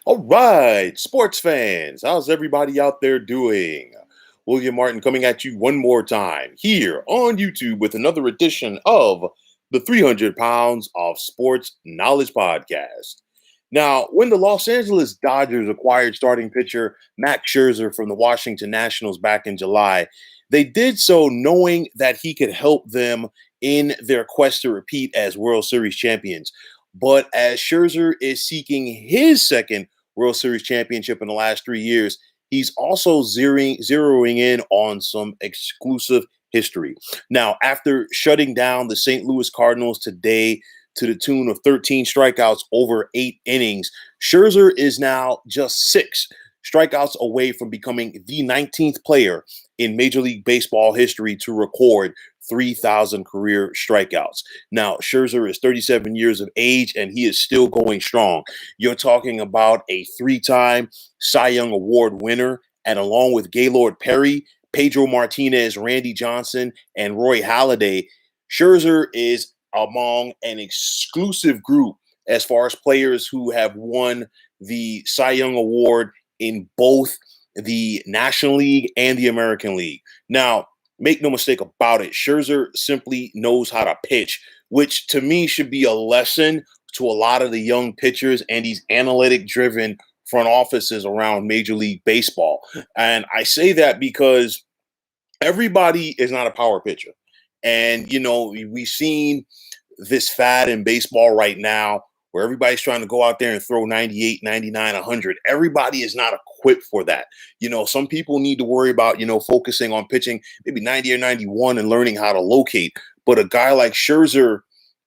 All right, sports fans, how's everybody out there doing? William Martin coming at you one more time here on YouTube with another edition of the 300 Pounds of Sports Knowledge Podcast. Now, when the Los Angeles Dodgers acquired starting pitcher Max Scherzer from the Washington Nationals back in July, they did so knowing that he could help them in their quest to repeat as World Series champions. But as Scherzer is seeking his second World Series championship in the last 3 years, he's also zeroing in on some exclusive history. Now, after shutting down the St. Louis Cardinals today to the tune of 13 strikeouts over 8 innings, Scherzer is now just 6 strikeouts away from becoming the 19th player in Major League Baseball history to record 3,000 career strikeouts. Now, Scherzer is 37 years of age and he is still going strong. You're talking about a 3 time Cy Young Award winner, and along with Gaylord Perry, Pedro Martinez, Randy Johnson, and Roy Halladay, Scherzer is among an exclusive group as far as players who have won the Cy Young Award in both the National League and the American League. Now, make no mistake about it, Scherzer simply knows how to pitch, which to me should be a lesson to a lot of the young pitchers and these analytic driven front offices around Major League Baseball. And I say that because everybody is not a power pitcher. And, we've seen this fad in baseball right now where everybody's trying to go out there and throw 98, 99, 100. Everybody is not equipped for that. Some people need to worry about, focusing on pitching maybe 90 or 91 and learning how to locate. But a guy like Scherzer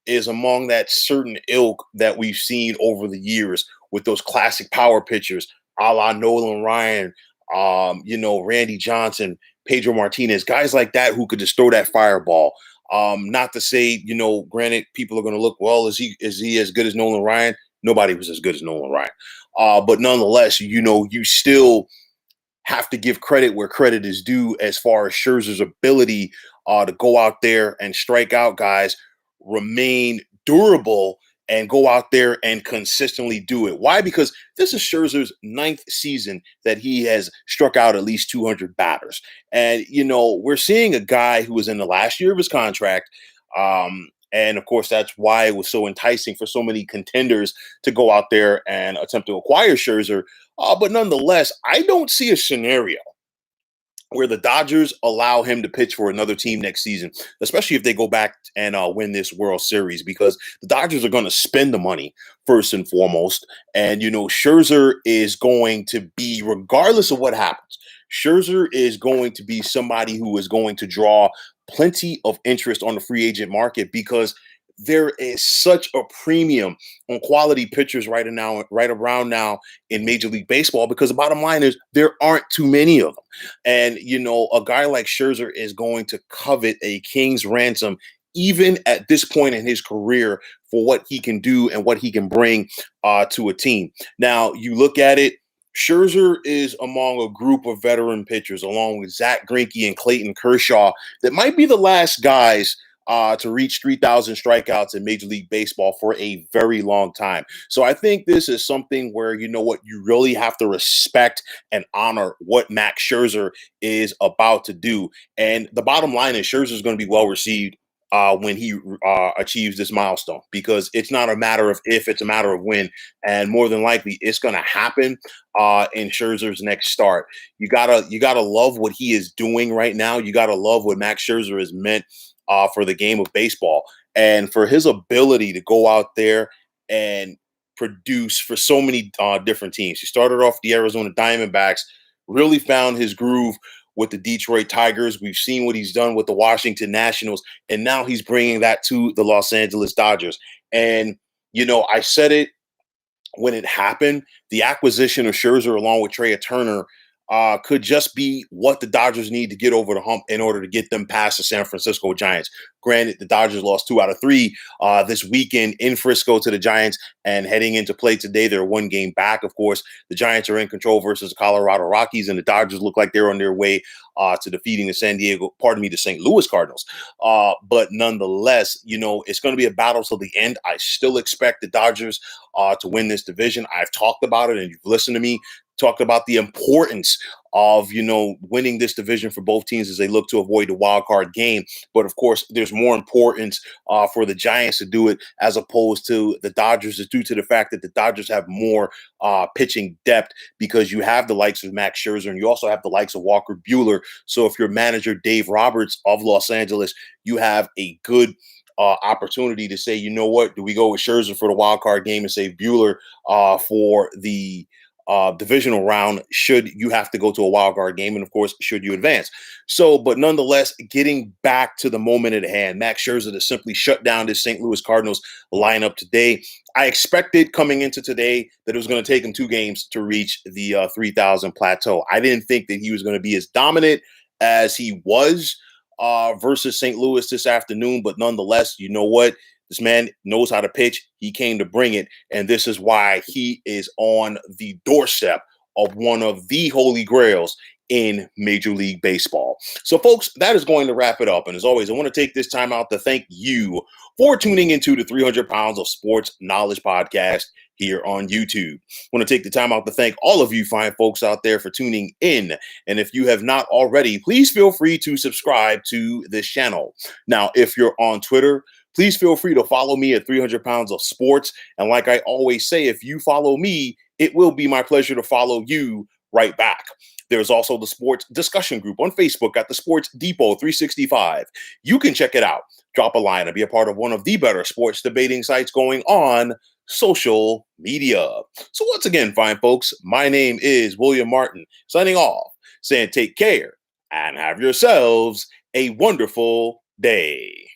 is among that certain ilk that we've seen over the years with those classic power pitchers, a la Nolan Ryan, Randy Johnson, Pedro Martinez, guys like that who could just throw that fireball. Not to say, granted, people are going to look, well, is he as good as Nolan Ryan? Nobody was as good as Nolan Ryan. But nonetheless, you still have to give credit where credit is due as far as Scherzer's ability to go out there and strike out guys, remain durable, and go out there and consistently do it. Why? Because this is Scherzer's 9th season that he has struck out at least 200 batters. And, we're seeing a guy who was in the last year of his contract. And of course, that's why it was so enticing for so many contenders to go out there and attempt to acquire Scherzer. But nonetheless, I don't see a scenario where the Dodgers allow him to pitch for another team next season, especially if they go back and win this World Series, because the Dodgers are going to spend the money first and foremost. And, Scherzer is going to be, regardless of what happens, Scherzer is going to be somebody who is going to draw plenty of interest on the free agent market because there is such a premium on quality pitchers right around now in Major League Baseball, because the bottom line is there aren't too many of them. And, a guy like Scherzer is going to covet a king's ransom, even at this point in his career, for what he can do and what he can bring to a team. Now, you look at it, Scherzer is among a group of veteran pitchers, along with Zach Greinke and Clayton Kershaw, that might be the last guys to reach 3,000 strikeouts in Major League Baseball for a very long time. So I think this is something where, you really have to respect and honor what Max Scherzer is about to do. And the bottom line is Scherzer is going to be well received when he achieves this milestone, because it's not a matter of if, it's a matter of when. And more than likely, it's going to happen in Scherzer's next start. You gotta love what he is doing right now. You gotta love what Max Scherzer has meant for the game of baseball, and for his ability to go out there and produce for so many different teams. He started off the Arizona Diamondbacks, really found his groove with the Detroit Tigers. We've seen what he's done with the Washington Nationals, and now he's bringing that to the Los Angeles Dodgers. And, I said it when it happened, the acquisition of Scherzer along with Trey Turner could just be what the Dodgers need to get over the hump in order to get them past the San Francisco Giants. Granted, the Dodgers lost 2 out of 3 this weekend in Frisco to the Giants, and heading into play today, they're 1 game back. Of course, the Giants are in control versus the Colorado Rockies, and the Dodgers look like they're on their way to defeating the St. Louis Cardinals. But nonetheless, it's going to be a battle till the end. I still expect the Dodgers to win this division. I've talked about it, and you've listened to me talked about the importance of winning this division for both teams as they look to avoid the wild card game. But of course, there's more importance for the Giants to do it as opposed to the Dodgers, is due to the fact that the Dodgers have more pitching depth, because you have the likes of Max Scherzer and you also have the likes of Walker Buehler. So if your manager Dave Roberts of Los Angeles, you have a good opportunity to say, you know what, do we go with Scherzer for the wild card game and save Buehler for the divisional round, should you have to go to a wild card game, and of course, should you advance. So, but nonetheless, getting back to the moment at hand, Max Scherzer to simply shut down this St. Louis Cardinals lineup today. I expected coming into today that it was going to take him 2 games to reach the 3,000 plateau. I didn't think that he was going to be as dominant as he was versus St. Louis this afternoon, but nonetheless, you know what? This man knows how to pitch. He came to bring it. And this is why he is on the doorstep of one of the holy grails in Major League Baseball. So, folks, that is going to wrap it up. And as always, I want to take this time out to thank you for tuning into the 300 Pounds of Sports Knowledge podcast here on YouTube. I want to take the time out to thank all of you fine folks out there for tuning in. And if you have not already, please feel free to subscribe to this channel. Now, if you're on Twitter, please feel free to follow me at 300 Pounds of Sports. And like I always say, if you follow me, it will be my pleasure to follow you right back. There's also the sports discussion group on Facebook at the Sports Depot 365. You can check it out. Drop a line and be a part of one of the better sports debating sites going on social media. So once again, fine folks, my name is William Martin, signing off, saying take care and have yourselves a wonderful day.